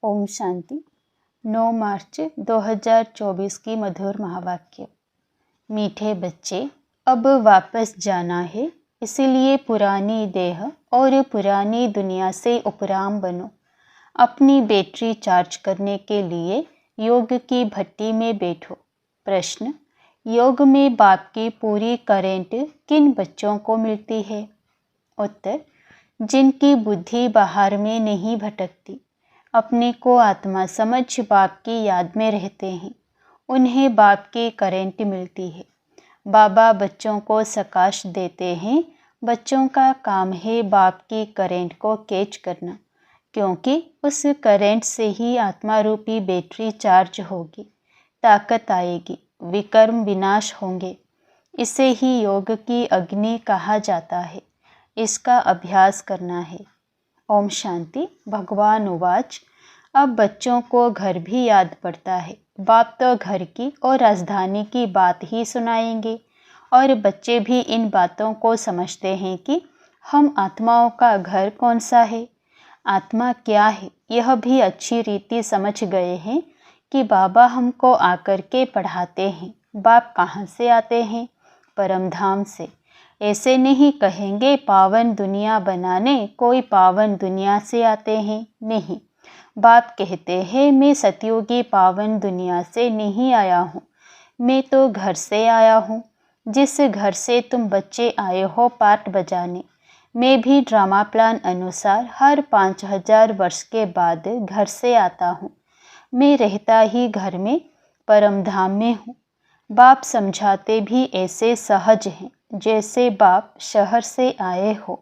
ओम शांति। 9 मार्च 2024 की मधुर महावाक्य। मीठे बच्चे, अब वापस जाना है, इसीलिए पुरानी देह और पुरानी दुनिया से उपराम बनो। अपनी बैटरी चार्ज करने के लिए योग की भट्टी में बैठो। प्रश्न: योग में बाप की पूरी करंट किन बच्चों को मिलती है? उत्तर: जिनकी बुद्धि बाहर में नहीं भटकती, अपने को आत्मा समझ बाप की याद में रहते हैं, उन्हें बाप की करंट मिलती है। बाबा बच्चों को सकाश देते हैं। बच्चों का काम है बाप की करंट को कैच करना, क्योंकि उस करंट से ही आत्मा रूपी बैटरी चार्ज होगी, ताकत आएगी, विकर्म विनाश होंगे। इसे ही योग की अग्नि कहा जाता है। इसका अभ्यास करना है। ओम शांति। भगवान उवाच: अब बच्चों को घर भी याद पड़ता है। बाप तो घर की और राजधानी की बात ही सुनाएंगे, और बच्चे भी इन बातों को समझते हैं कि हम आत्माओं का घर कौन सा है, आत्मा क्या है, यह भी अच्छी रीति समझ गए हैं कि बाबा हमको आकर के पढ़ाते हैं। बाप कहाँ से आते हैं? परम धाम से। ऐसे नहीं कहेंगे पावन दुनिया बनाने, कोई पावन दुनिया से आते हैं, नहीं। बाप कहते हैं मैं सतयुगी पावन दुनिया से नहीं आया हूँ, मैं तो घर से आया हूँ, जिस घर से तुम बच्चे आए हो पाठ बजाने। मैं भी ड्रामा प्लान अनुसार हर 5000 वर्ष के बाद घर से आता हूँ। मैं रहता ही घर में परम धाम में हूँ। बाप समझाते भी ऐसे सहज हैं जैसे बाप शहर से आए हो।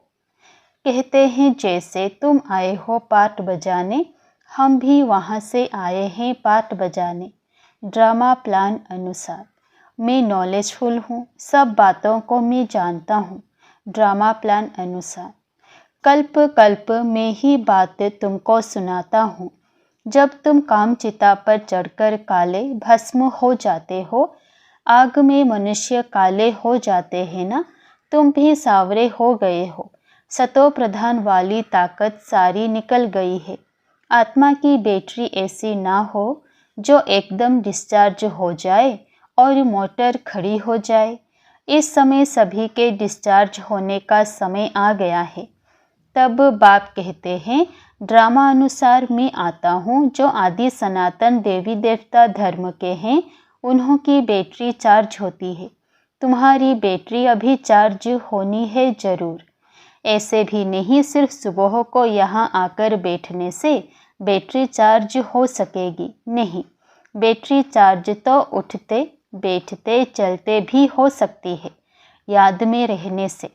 कहते हैं जैसे तुम आए हो पाठ बजाने, हम भी वहाँ से आए हैं पाठ बजाने। ड्रामा प्लान अनुसार मैं नॉलेजफुल हूँ, सब बातों को मैं जानता हूँ। ड्रामा प्लान अनुसार कल्प कल्प में ही बात तुमको सुनाता हूँ। जब तुम कामचिता पर चढ़कर काले भस्म हो जाते हो, आग में मनुष्य काले हो जाते हैं ना, तुम भी सावरे हो गए हो। सतो प्रधान वाली ताकत सारी निकल गई है। आत्मा की बैटरी ऐसी ना हो जो एकदम डिस्चार्ज हो जाए और मोटर खड़ी हो जाए। इस समय सभी के डिस्चार्ज होने का समय आ गया है। तब बाप कहते हैं ड्रामा अनुसार मैं आता हूँ, जो आदि सनातन देवी देवता धर्म के हैं, उन्हों की बैटरी चार्ज होती है। तुम्हारी बैटरी अभी चार्ज होनी है जरूर। ऐसे भी नहीं सिर्फ सुबह को यहाँ आकर बैठने से बैटरी चार्ज हो सकेगी, नहीं। बैटरी चार्ज तो उठते बैठते चलते भी हो सकती है, याद में रहने से।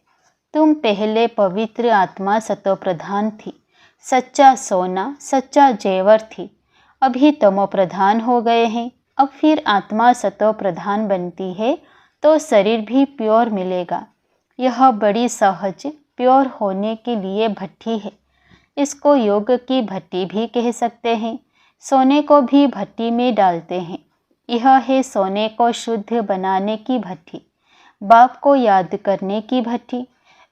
तुम पहले पवित्र आत्मा सतो प्रधान थी, सच्चा सोना सच्चा जेवर थी। अभी तमो प्रधान हो गए हैं। अब फिर आत्मा सतो प्रधान बनती है तो शरीर भी प्योर मिलेगा। यह बड़ी सहज प्योर होने के लिए भट्टी है। इसको योग की भट्टी भी कह सकते हैं। सोने को भी भट्टी में डालते हैं। यह है सोने को शुद्ध बनाने की भट्टी, बाप को याद करने की भट्टी।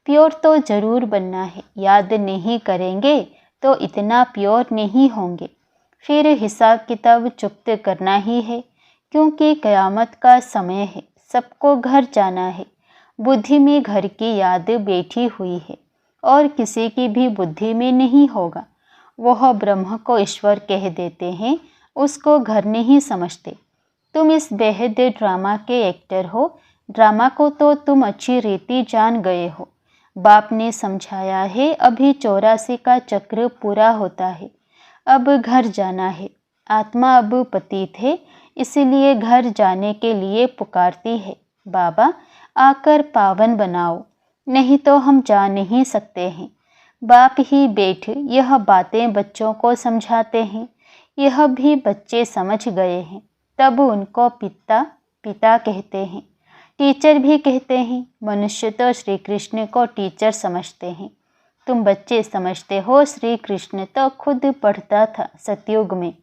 प्योर तो जरूर बनना है, याद नहीं करेंगे तो इतना प्योर नहीं होंगे। फिर हिसाब किताब चुप्त करना ही है, क्योंकि क़यामत का समय है, सबको घर जाना है। बुद्धि में घर की याद बैठी हुई है और किसी की भी बुद्धि में नहीं होगा। वह ब्रह्म को ईश्वर कह देते हैं, उसको घर नहीं समझते। तुम इस बेहद ड्रामा के एक्टर हो। ड्रामा को तो तुम अच्छी रीति जान गए हो। बाप ने समझाया है अभी 84 का चक्र पूरा होता है, अब घर जाना है। आत्मा अब पतित है, इसलिए घर जाने के लिए पुकारती है, बाबा आकर पावन बनाओ, नहीं तो हम जा नहीं सकते हैं। बाप ही बैठ यह बातें बच्चों को समझाते हैं। यह भी बच्चे समझ गए हैं, तब उनको पिता पिता कहते हैं, टीचर भी कहते हैं। मनुष्य तो श्री कृष्ण को टीचर समझते हैं। तुम बच्चे समझते हो श्री कृष्ण तो खुद पढ़ता था सतयुग में।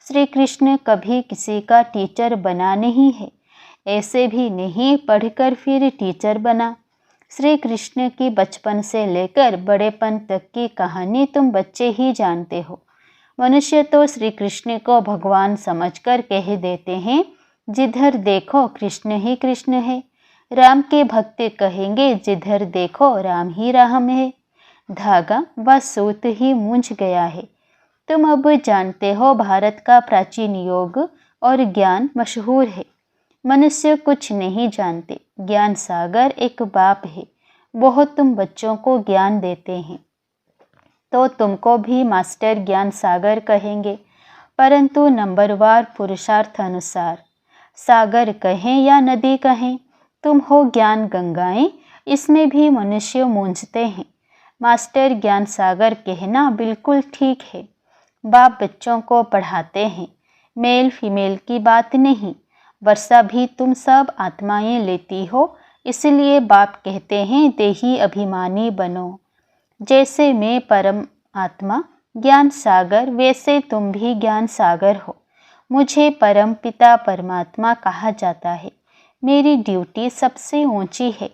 श्री कृष्ण कभी किसी का टीचर बना नहीं है, ऐसे भी नहीं पढ़कर फिर टीचर बना। श्री कृष्ण की बचपन से लेकर बड़ेपन तक की कहानी तुम बच्चे ही जानते हो। मनुष्य तो श्री कृष्ण को भगवान समझकर कह देते हैं, जिधर देखो कृष्ण ही कृष्ण है। राम के भक्त कहेंगे, जिधर देखो राम ही राम है। धागा व सूत ही मूंझ गया है। तुम अब जानते हो, भारत का प्राचीन योग और ज्ञान मशहूर है। मनुष्य कुछ नहीं जानते। ज्ञान सागर एक बाप है, बहुत तुम बच्चों को ज्ञान देते हैं, तो तुमको भी मास्टर ज्ञान सागर कहेंगे, परंतु नंबरवार पुरुषार्थ अनुसार। सागर कहें या नदी कहें, तुम हो ज्ञान गंगाएं, इसमें भी मनुष्य मूंझते हैं। मास्टर ज्ञान सागर कहना बिल्कुल ठीक है। बाप बच्चों को पढ़ाते हैं, मेल फीमेल की बात नहीं। वर्षा भी तुम सब आत्माएं लेती हो, इसलिए बाप कहते हैं, देही अभिमानी बनो। जैसे मैं परम आत्मा ज्ञान सागर, वैसे तुम भी ज्ञान सागर हो। मुझे परम पिता परमात्मा कहा जाता है। मेरी ड्यूटी सबसे ऊंची है।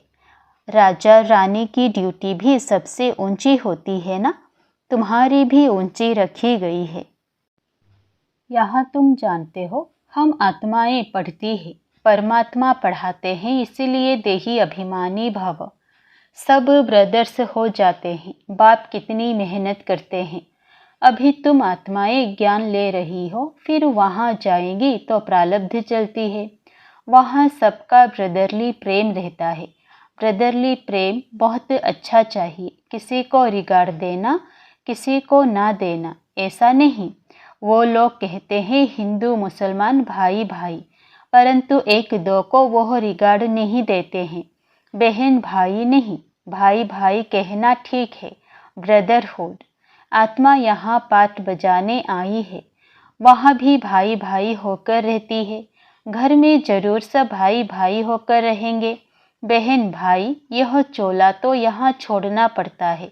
राजा रानी की ड्यूटी भी सबसे ऊंची होती है ना, तुम्हारी भी ऊंची रखी गई है। यहाँ तुम जानते हो, हम आत्माएं पढ़ती हैं, परमात्मा पढ़ाते हैं, इसीलिए देही अभिमानी भव। सब ब्रदर्स हो जाते हैं। बाप कितनी मेहनत करते हैं। अभी तुम आत्माएं ज्ञान ले रही हो, फिर वहाँ जाएंगी तो प्रारब्ध चलती है। वहाँ सबका ब्रदरली प्रेम रहता है। ब्रदरली प्रेम बहुत अच्छा चाहिए। किसी को रिगार्ड देना, किसी को ना देना, ऐसा नहीं। वो लोग कहते हैं हिंदू मुसलमान भाई भाई, परंतु एक दो को वो रिगार्ड नहीं देते हैं। बहन भाई नहीं, भाई भाई कहना ठीक है, ब्रदरहुड। आत्मा यहाँ पाठ बजाने आई है, वहाँ भी भाई भाई होकर रहती है। घर में जरूर सब भाई भाई होकर रहेंगे। बहन भाई, यह चोला तो यहाँ छोड़ना पड़ता है।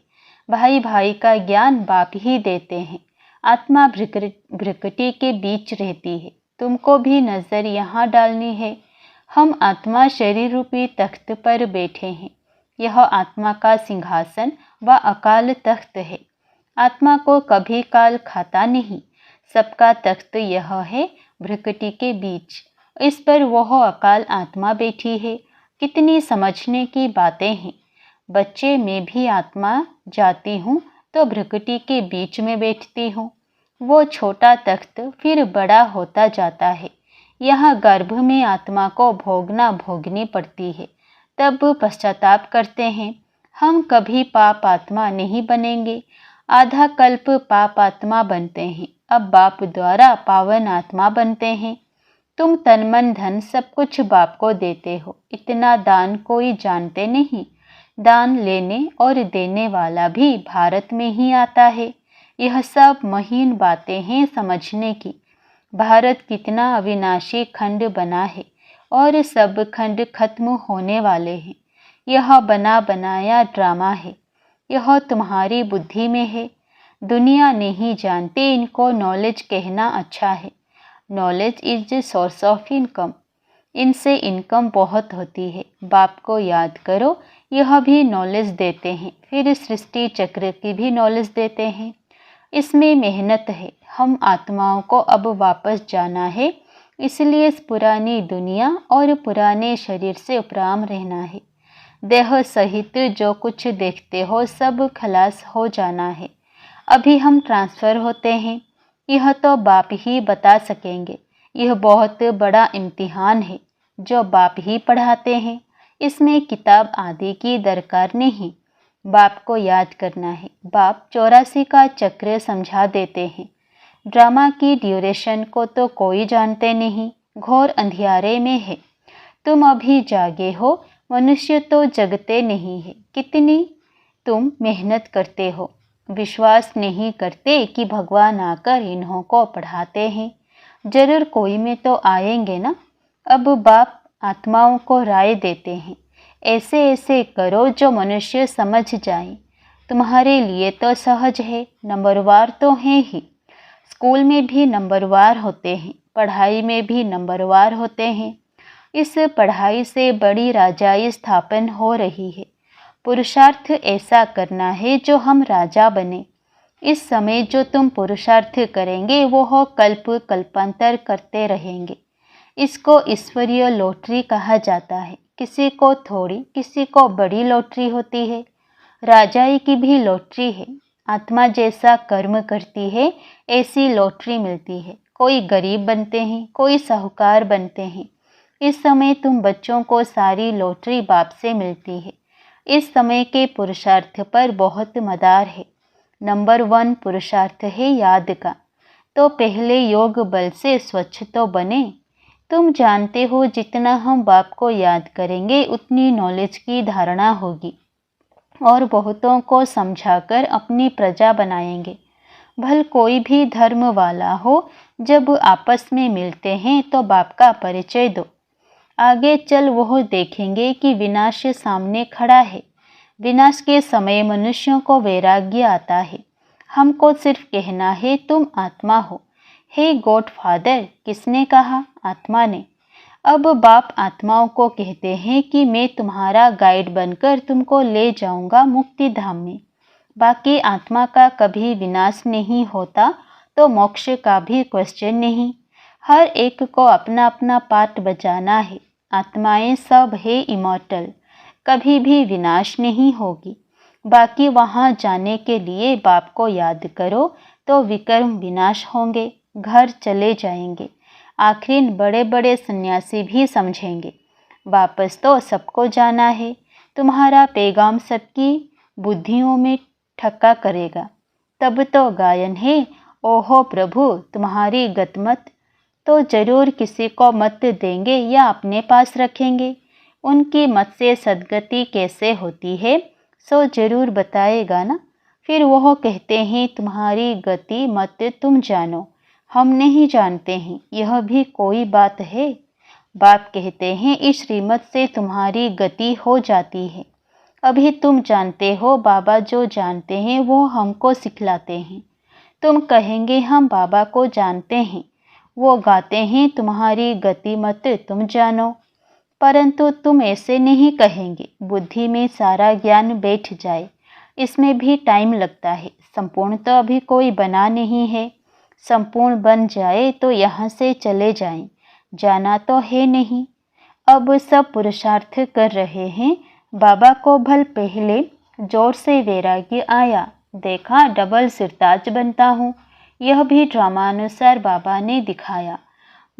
भाई भाई का ज्ञान बाप ही देते हैं। आत्मा भ्रकटी के बीच रहती है। तुमको भी नज़र यहाँ डालनी है। हम आत्मा शरीर रूपी तख्त पर बैठे हैं। यह आत्मा का सिंहासन व अकाल तख्त है। आत्मा को कभी काल खाता नहीं। सबका तख्त यह है, भ्रकटी के बीच। इस पर वह अकाल आत्मा बैठी है। कितनी समझने की बातें हैं। बच्चे में भी आत्मा जाती हूँ तो भ्रकटी के बीच में बैठती हूँ। वो छोटा तख्त फिर बड़ा होता जाता है। यह गर्भ में आत्मा को भोगनी पड़ती है, तब पश्चाताप करते हैं। हम कभी पाप आत्मा नहीं बनेंगे। आधा कल्प पाप आत्मा बनते हैं, अब बाप द्वारा पावन आत्मा बनते हैं। तुम तन मन धन सब कुछ बाप को देते हो। इतना दान कोई जानते नहीं। दान लेने और देने वाला भी भारत में ही आता है। यह सब महीन बातें हैं समझने की। भारत कितना अविनाशी खंड बना है और सब खंड खत्म होने वाले हैं। यह बना बनाया ड्रामा है। यह तुम्हारी बुद्धि में है। दुनिया नहीं जानती, इनको नॉलेज कहना अच्छा है। Knowledge is source of income. इनसे इनकम बहुत होती है। बाप को याद करो, यह भी नॉलेज देते हैं। फिर सृष्टि चक्र की भी नॉलेज देते हैं। इसमें मेहनत है। हम आत्माओं को अब वापस जाना है, इसलिए इस पुरानी दुनिया और पुराने शरीर से उपराम रहना है। देह सहित जो कुछ देखते हो सब खलास हो जाना है। अभी हम ट्रांसफ़र होते हैं। यह तो बाप ही बता सकेंगे। यह बहुत बड़ा इम्तिहान है जो बाप ही पढ़ाते हैं। इसमें किताब आदि की दरकार नहीं। बाप को याद करना है। बाप 84 का चक्र समझा देते हैं। ड्रामा की ड्यूरेशन को तो कोई जानते नहीं, घोर अंधियारे में है। तुम अभी जागे हो, मनुष्य तो जगते नहीं है। कितनी तुम मेहनत करते हो, विश्वास नहीं करते कि भगवान आकर इन्हों को पढ़ाते हैं। जरूर कोई में तो आएंगे ना। अब बाप आत्माओं को राय देते हैं, ऐसे ऐसे करो जो मनुष्य समझ जाए। तुम्हारे लिए तो सहज है, नंबरवार तो हैं ही। स्कूल में भी नंबरवार होते हैं, पढ़ाई में भी नंबरवार होते हैं। इस पढ़ाई से बड़ी राजाई स्थापन हो रही है। पुरुषार्थ ऐसा करना है जो हम राजा बने। इस समय जो तुम पुरुषार्थ करेंगे वो कल्प कल्पांतर करते रहेंगे। इसको ईश्वरीय लॉटरी कहा जाता है। किसी को थोड़ी, किसी को बड़ी लॉटरी होती है। राजाई की भी लॉटरी है। आत्मा जैसा कर्म करती है ऐसी लॉटरी मिलती है। कोई गरीब बनते हैं, कोई साहूकार बनते हैं। इस समय तुम बच्चों को सारी लॉटरी बाप से मिलती है। इस समय के पुरुषार्थ पर बहुत मदार है। नंबर 1 पुरुषार्थ है याद का। तो पहले योग बल से स्वच्छ तो बने। तुम जानते हो जितना हम बाप को याद करेंगे उतनी नॉलेज की धारणा होगी और बहुतों को समझाकर अपनी प्रजा बनाएंगे। भल कोई भी धर्म वाला हो, जब आपस में मिलते हैं तो बाप का परिचय दो। आगे चल वह देखेंगे कि विनाश सामने खड़ा है। विनाश के समय मनुष्यों को वैराग्य आता है। हमको सिर्फ कहना है तुम आत्मा हो। हे गॉड फादर, किसने कहा? आत्मा ने। अब बाप आत्माओं को कहते हैं कि मैं तुम्हारा गाइड बनकर तुमको ले जाऊंगा मुक्ति धाम में। बाकी आत्मा का कभी विनाश नहीं होता तो मोक्ष का भी क्वेश्चन नहीं। हर एक को अपना अपना पार्ट बजाना है। आत्माएं सब है इमॉर्टल, कभी भी विनाश नहीं होगी। बाकी वहाँ जाने के लिए बाप को याद करो तो विकर्म विनाश होंगे, घर चले जाएंगे। आखिर बड़े बड़े सन्यासी भी समझेंगे वापस तो सबको जाना है। तुम्हारा पैगाम सबकी बुद्धियों में ठक्का करेगा। तब तो गायन है, ओहो प्रभु तुम्हारी गतमत। तो जरूर किसी को मत देंगे या अपने पास रखेंगे। उनकी मत से सद्गति कैसे होती है सो जरूर बताएगा ना। फिर वह कहते हैं तुम्हारी गति मत तुम जानो, हम नहीं जानते हैं। यह भी कोई बात है? बाप कहते हैं इस श्रीमत से तुम्हारी गति हो जाती है। अभी तुम जानते हो, बाबा जो जानते हैं वो हमको सिखलाते हैं। तुम कहेंगे हम बाबा को जानते हैं। वो गाते हैं तुम्हारी गति मत तुम जानो। परंतु तुम ऐसे नहीं कहेंगे। बुद्धि में सारा ज्ञान बैठ जाए, इसमें भी टाइम लगता है। संपूर्ण तो अभी कोई बना नहीं है। संपूर्ण बन जाए तो यहाँ से चले जाएं, जाना तो है नहीं। अब सब पुरुषार्थ कर रहे हैं। बाबा को भल पहले जोर से वैराग्य आया, देखा डबल सिरताज बनता हूँ। यह भी ड्रामानुसार बाबा ने दिखाया।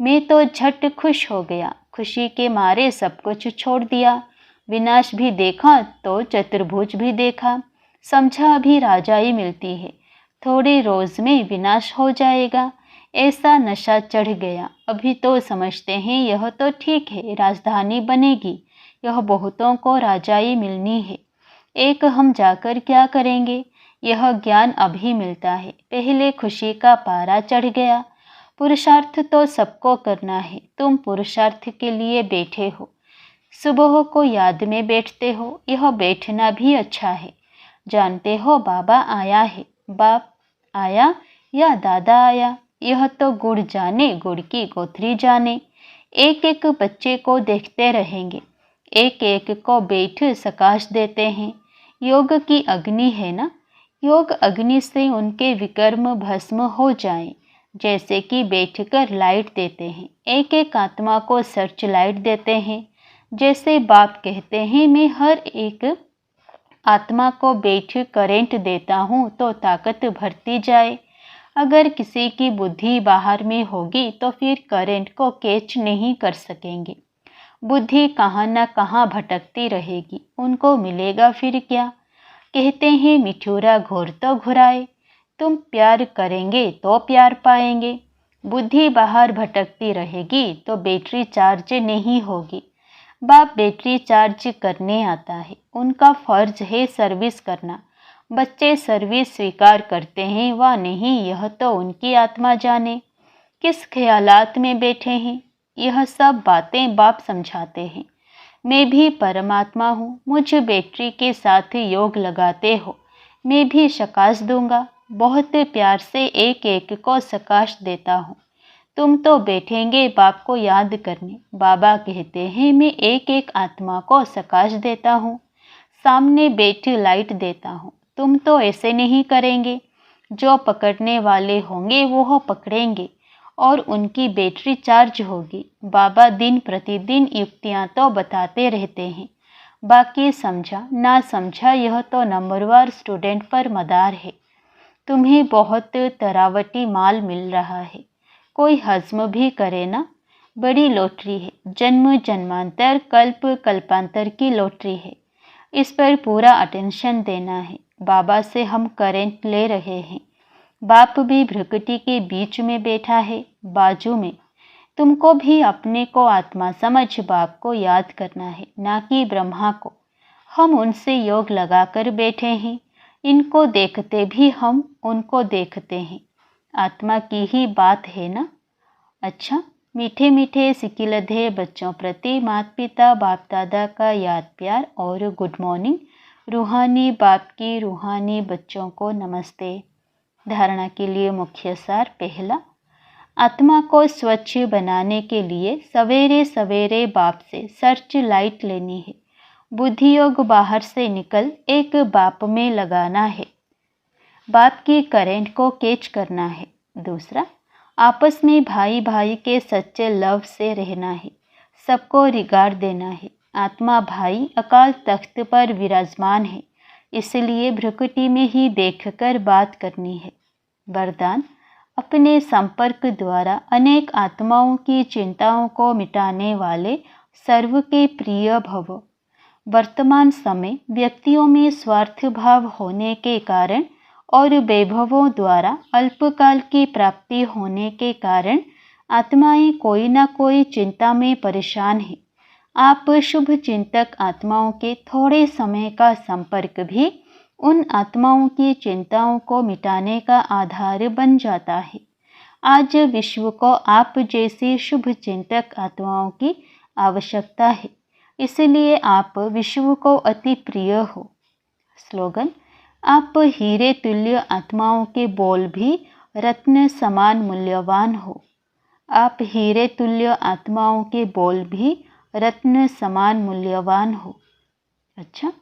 मैं तो झट खुश हो गया, खुशी के मारे सब कुछ छोड़ दिया। विनाश भी देखा तो चतुर्भुज भी देखा। समझा अभी राजाई मिलती है, थोड़े रोज में विनाश हो जाएगा। ऐसा नशा चढ़ गया। अभी तो समझते हैं यह तो ठीक है, राजधानी बनेगी, यह बहुतों को राजाई मिलनी है। एक हम जाकर क्या करेंगे? यह ज्ञान अभी मिलता है। पहले खुशी का पारा चढ़ गया। पुरुषार्थ तो सबको करना है। तुम पुरुषार्थ के लिए बैठे हो, सुबह को याद में बैठते हो। यह बैठना भी अच्छा है। जानते हो बाबा आया है। बाप आया या दादा आया, यह तो गुड़ जाने, गुड़ की गोथरी जाने। एक एक बच्चे को देखते रहेंगे, एक एक को बैठ सकाश देते हैं। योग की अग्नि है ना, योग अग्नि से उनके विकर्म भस्म हो जाएं। जैसे कि बैठकर लाइट देते हैं, एक एक आत्मा को सर्च लाइट देते हैं। जैसे बाप कहते हैं मैं हर एक आत्मा को बैठ करेंट देता हूँ तो ताकत भरती जाए। अगर किसी की बुद्धि बाहर में होगी तो फिर करंट को कैच नहीं कर सकेंगे। बुद्धि कहाँ न कहाँ भटकती रहेगी, उनको मिलेगा फिर क्या। कहते हैं मिठूरा घोर तो घुराए। तुम प्यार करेंगे तो प्यार पाएंगे। बुद्धि बाहर भटकती रहेगी तो बैटरी चार्ज नहीं होगी। बाप बैटरी चार्ज करने आता है, उनका फर्ज है सर्विस करना। बच्चे सर्विस स्वीकार करते हैं व नहीं, यह तो उनकी आत्मा जाने। किस ख्यालात में बैठे हैं, यह सब बातें बाप समझाते हैं। मैं भी परमात्मा हूँ, मुझ बैटरी के साथ योग लगाते हो, मैं भी सकाश दूंगा। बहुत प्यार से एक एक को सकाश देता हूँ। तुम तो बैठेंगे बाप को याद करने। बाबा कहते हैं मैं एक एक आत्मा को सकाश देता हूँ, सामने बैठ लाइट देता हूँ। तुम तो ऐसे नहीं करेंगे। जो पकड़ने वाले होंगे वो पकड़ेंगे और उनकी बैटरी चार्ज होगी। बाबा दिन प्रतिदिन युक्तियाँ तो बताते रहते हैं, बाकी समझा ना समझा यह तो नंबरवार स्टूडेंट पर मदार है। तुम्हें बहुत तरावटी माल मिल रहा है, कोई हज़्म भी करे ना। बड़ी लॉटरी है, जन्म जन्मांतर कल्प कल्पांतर की लॉटरी है। इस पर पूरा अटेंशन देना है। बाबा से हम करेंट ले रहे हैं। बाप भी भ्रकुटी के बीच में बैठा है, बाजू में। तुमको भी अपने को आत्मा समझ बाप को याद करना है, ना कि ब्रह्मा को। हम उनसे योग लगाकर बैठे हैं। इनको देखते भी हम उनको देखते हैं। आत्मा की ही बात है ना। अच्छा, मीठे मीठे सिकिलधे बच्चों प्रति माता पिता बाप दादा का याद प्यार और गुड मॉर्निंग। रूहानी बाप की रूहानी बच्चों को नमस्ते। धारणा के लिए मुख्य सार। पहला, आत्मा को स्वच्छ बनाने के लिए सवेरे सवेरे बाप से सर्च लाइट लेनी है। बुद्धि योग बाहर से निकल एक बाप में लगाना है। बाप की करेंट को कैच करना है। दूसरा, आपस में भाई भाई के सच्चे लव से रहना है। सबको रिगार्ड देना है। आत्मा भाई अकाल तख्त पर विराजमान है, इसलिए भ्रकुटी में ही देखकर बात करनी है। वरदान, अपने संपर्क द्वारा अनेक आत्माओं की चिंताओं को मिटाने वाले सर्व के प्रिय भव। वर्तमान समय व्यक्तियों में स्वार्थ भाव होने के कारण और वैभवों द्वारा अल्पकाल की प्राप्ति होने के कारण आत्माएं कोई ना कोई चिंता में परेशान हैं। आप शुभ चिंतक आत्माओं के थोड़े समय का संपर्क भी उन आत्माओं की चिंताओं को मिटाने का आधार बन जाता है। आज विश्व को आप जैसी शुभ चिंतक आत्माओं की आवश्यकता है, इसलिए आप विश्व को अति प्रिय हो। स्लोगन, आप हीरे तुल्य आत्माओं के बोल भी रत्न समान मूल्यवान हो। आप हीरे तुल्य आत्माओं के बोल भी रत्न समान मूल्यवान हो। अच्छा,